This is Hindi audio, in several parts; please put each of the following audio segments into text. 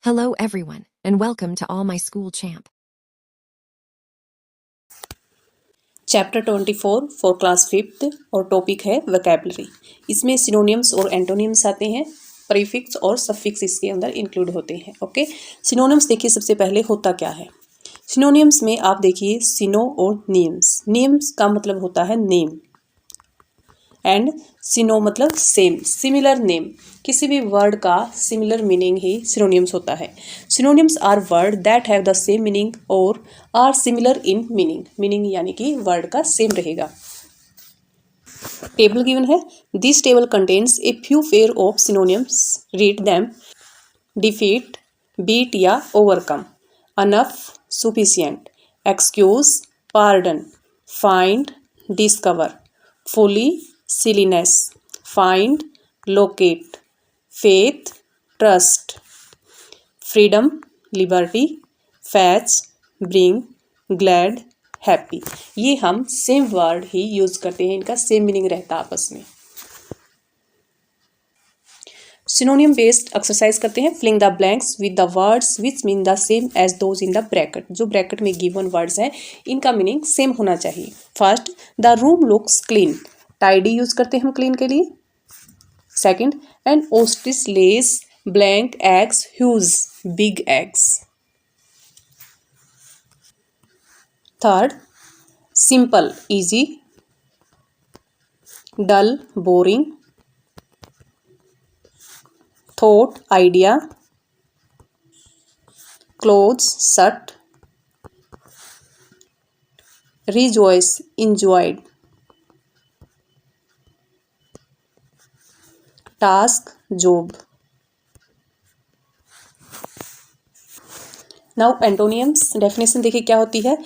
Hello everyone, and welcome to All My School Champ. Chapter 24 for class 5th और टॉपिक है वोकैबुलरी। इसमें सिनोनिम्स और एंटोनिम्स आते हैं, प्रीफिक्स और सफिक्स इसके अंदर इंक्लूड होते हैं। ओके, सिनोनिम्स देखिए, सबसे पहले होता क्या है। सिनोनिम्स में आप देखिए सिनो और नेम्स। नेम्स का मतलब होता है नेम एंड सिनो मतलब सेम, सिमिलर नेम। किसी भी वर्ड का सिमिलर मीनिंग ही सिनोनिम्स होता है। Synonyms are word that have the same meaning और are similar in meaning. Meaning यानी कि वर्ड का सेम रहेगा। टेबल गिवन है। This table contains a few pair of synonyms. Read them. Defeat, beat या overcome, enough, sufficient, excuse, pardon, find, discover, folly, silliness, find, locate, faith, trust, freedom, liberty, fetch, bring, glad, happy. ये हम सेम वर्ड ही यूज करते हैं, इनका सेम मीनिंग रहता है आपस में। सिनोनियम बेस्ड एक्सरसाइज करते हैं। Filling the blanks with the words which mean the same as those in the bracket. जो ब्रैकेट में गिवन वर्ड्स हैं इनका मीनिंग सेम होना चाहिए। First, the room looks clean. Tidy use करते हैं हम क्लीन के लिए। Second, an ostrich lays blank eggs huge, big eggs. Third, simple easy, dull boring, thought idea, clothes shirt, rejoice enjoyed, task job। Now antonyms definition देखिए क्या होती है।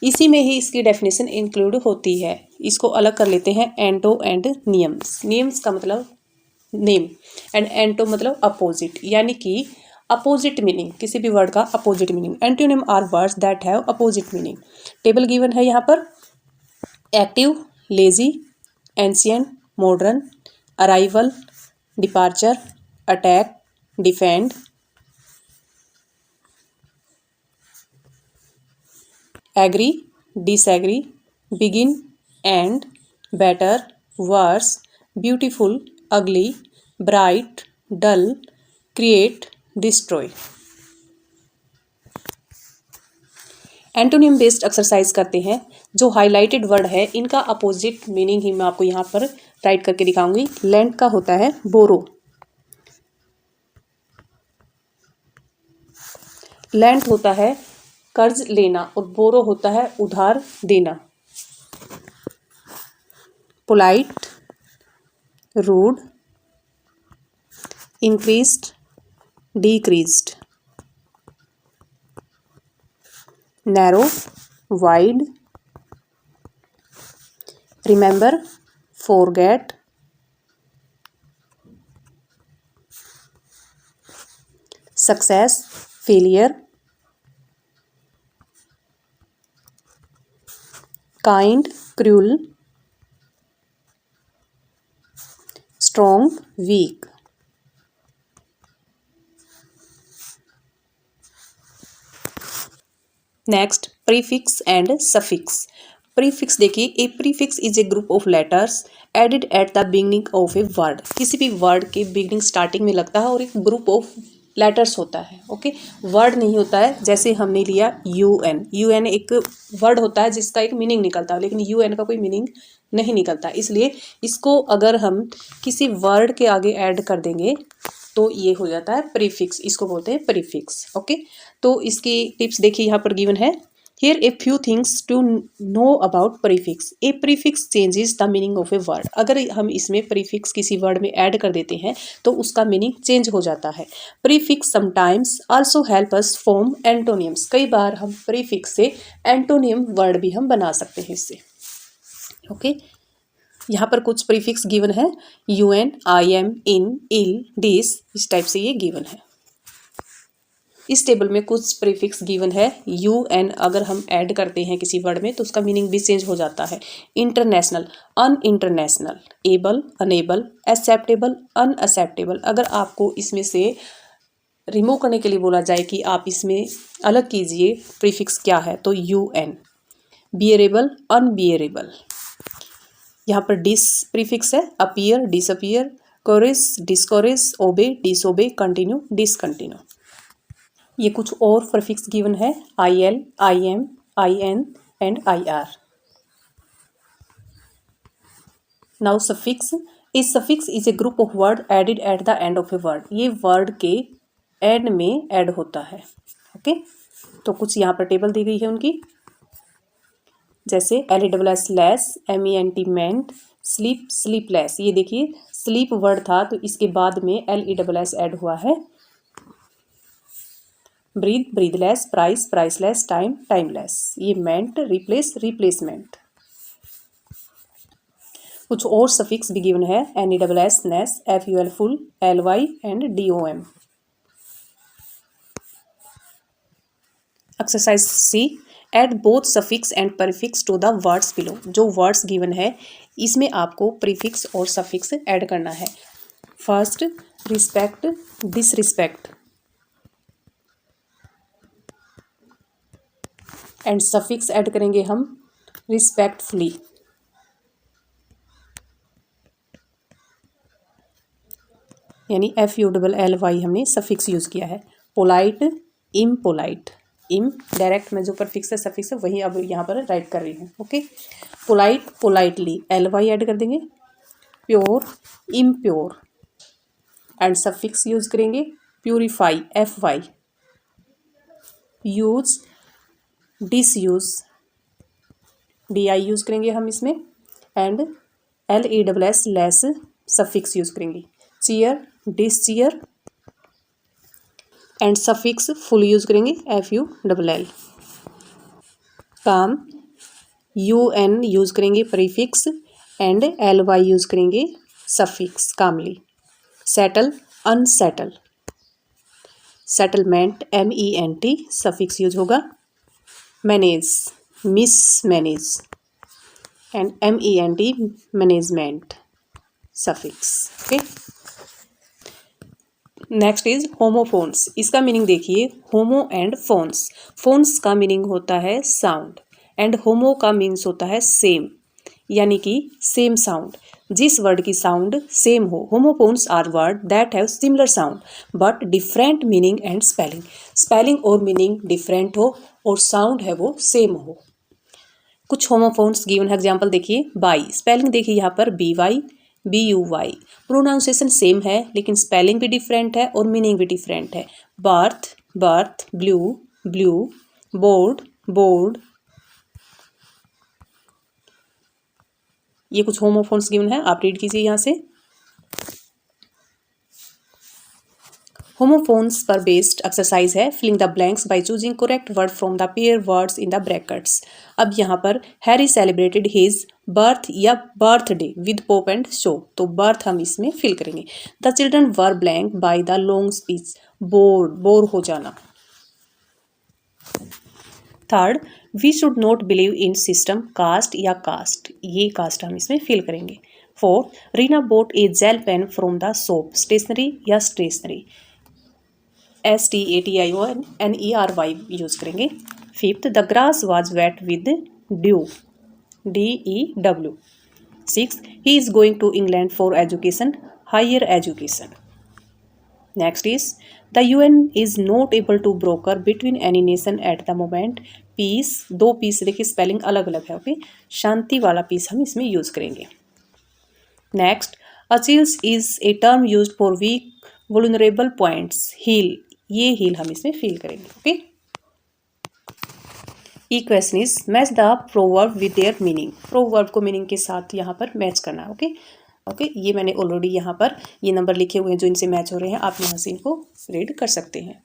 इसी में ही इसकी डेफिनेशन इंक्लूड होती है। इसको अलग कर लेते हैं, एंटो एंड नियम्स। नियम्स का मतलब नेम एंड एंटो मतलब अपोजिट, यानी कि अपोजिट मीनिंग, किसी भी वर्ड का opposite meaning. Antonym are words that have opposite meaning. Table given है यहाँ पर। Active, lazy, ancient, modern, arrival, departure, attack, defend, agree, disagree, begin, end, better, worse, beautiful, ugly, bright, dull, create, destroy. Antonym based exercise करते हैं। जो हाईलाइटेड वर्ड है इनका अपोजिट मीनिंग ही मैं आपको यहाँ पर राइट करके दिखाऊंगी। लेंट का होता है बोरो। लेंट होता है कर्ज लेना और बोरो होता है उधार देना। Polite, rude, increased, decreased, narrow, wide, remember, forget, success, failure, kind, cruel, strong, weak. Next, prefix and suffix. Prefix देखिए, a prefix is a group of letters added at the beginning of a word. किसी भी वर्ड के बिगनिंग स्टार्टिंग में लगता है और एक ग्रुप ऑफ लेटर्स होता है। ओके, वर्ड नहीं होता है। जैसे हमने लिया UN। UN एक वर्ड होता है जिसका एक मीनिंग निकलता है, लेकिन UN का कोई मीनिंग नहीं निकलता। इसलिए इसको अगर हम किसी वर्ड के आगे ऐड कर देंगे तो ये हो जाता है प्रीफिक्स। इसको बोलते हैं प्रीफिक्स। ओके, तो इसकी टिप्स देखिए यहाँ पर गिवन है। Here a few things to know about prefix. A prefix changes the meaning of a word. अगर हम इसमें prefix किसी word में add कर देते हैं तो उसका meaning change हो जाता है। Prefix sometimes also help us form antonyms. कई बार हम prefix से antonym word भी हम बना सकते हैं इससे। ओके, यहाँ पर कुछ प्रीफिक्स गिवन है। UN, IM, IN, IL, DIS, इस टाइप से ये गिवन है। इस टेबल में कुछ प्रीफिक्स गिवन है। UN अगर हम ऐड करते हैं किसी वर्ड में तो उसका मीनिंग भी चेंज हो जाता है। International, uninternational, able, unable, acceptable, unacceptable. अगर आपको इसमें से रिमूव करने के लिए बोला जाए कि आप इसमें अलग कीजिए प्रीफिक्स क्या है, तो UN। बियरेबल, अनबियरेबल, यहाँ पर डिस प्रीफिक्स है, appear, disappear, courage, discourage, obey, disobey, continue, discontinue. ये कुछ और प्रीफिक्स गिवन है, IL, IM, IN एंड IR। Now suffix. A suffix is a group of word added at the end of a word. ये वर्ड के एंड में ऐड होता है। ओके, तो कुछ यहाँ पर टेबल दी गई है उनकी, जैसे LESS लेस, MENT मेंट, स्लीप स्लीपलेस। ये देखिए स्लीप वर्ड था तो इसके बाद में LESS ऐड हुआ है। Breath breathless, price priceless, time timeless. ये मेंट, रिप्लेस रिप्लेसमेंट। कुछ और सफिक्स भी गिवन है, NESS ness, FUL ful, LY and DOM। Exercise C, add both suffix and prefix to the words below. जो वर्ड्स गिवन है इसमें आपको प्रीफिक्स और सफिक्स ऐड करना है। First, respect, disrespect, and suffix add करेंगे हम रिस्पेक्टफुली। यानी FULLY हमने सफिक्स यूज किया है। पोलाइट, इम्पोलाइट, इम डायरेक्ट में जो प्रीफिक्स है सफिक्स है वही अब यहाँ पर राइट कर रही हूँ। Okay, polite, politely, LY add कर देंगे। Pure, impure, and suffix use करेंगे purify, FY। Use, disuse, DI use करेंगे हम इसमें, and LESS less suffix use करेंगे। Cheer, discheer, and suffix full use करेंगे FULL। काम, UN यूज करेंगे प्रीफिक्स, एंड LY यूज करेंगे suffix calmly. Settle, unsettle, settlement, MENT suffix use होगा। Manage, mis manage, and MENT management suffix. Okay, next is homophones. इसका मीनिंग देखिए, होमो एंड फोन्स। फोन्स का मीनिंग होता है साउंड एंड होमो का मीन्स होता है सेम, यानी कि सेम साउंड। जिस वर्ड की साउंड सेम हो। Homophones are word that have similar sound but different meaning and spelling. Spelling और मीनिंग डिफरेंट हो और साउंड है वो सेम हो। कुछ होमोफोन्स गिवन है, एग्जाम्पल देखिए, बाई, स्पेलिंग देखिए यहाँ पर BY, BUY। प्रोनाउंसिएशन सेम है लेकिन स्पेलिंग भी डिफरेंट है और मीनिंग भी डिफरेंट है। Birth, birth, blue, blue, board, board. ये कुछ होमोफोन्स गिवन है, आप रीड कीजिए यहाँ से। होमोफोन्स पर बेस्ड एक्सरसाइज है, filling the blanks by choosing correct word from the pair words in the brackets. अब यहाँ पर हैरी सेलिब्रेटेड हिज बर्थ या बर्थडे विद पोप एंड शो, तो बर्थ हम इसमें फिल करेंगे। The children were blank by the long speech, bore, bore हो जाना। Third, we should not believe in system, caste या कास्ट, ये कास्ट हम इसमें फिल करेंगे। Fourth, Reena boat a gel pen from the shop, stationery या स्टेशनरी, STATIONERY यूज करेंगे। Fifth, the grass was wet with dew, DEW। Six, he is going to England for education, higher education. Next is the UN is not able to broker between any nation at the moment. Peace, दो पीस देखिए स्पेलिंग अलग अलग है। ओके, शांति वाला पीस हम इसमें यूज करेंगे। Next, Achilles is a term used for weak vulnerable points, heel, ये हील हम इसमें फील करेंगे। Okay, E question is match the proverb with their meaning. Proverb को मीनिंग के साथ यहाँ पर मैच करना है। ओके, ये मैंने ऑलरेडी यहाँ पर ये नंबर लिखे हुए हैं जो इनसे मैच हो रहे हैं, आप यहाँ से इनको रीड कर सकते हैं।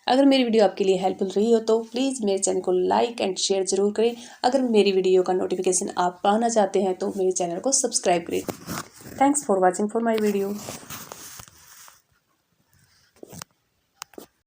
अगर मेरी वीडियो आपके लिए हेल्पफुल रही हो तो प्लीज़ मेरे चैनल को लाइक एंड शेयर जरूर करें। अगर मेरी वीडियो का नोटिफिकेशन आप पाना चाहते हैं तो मेरे चैनल को सब्सक्राइब करें। Thanks for watching for my video.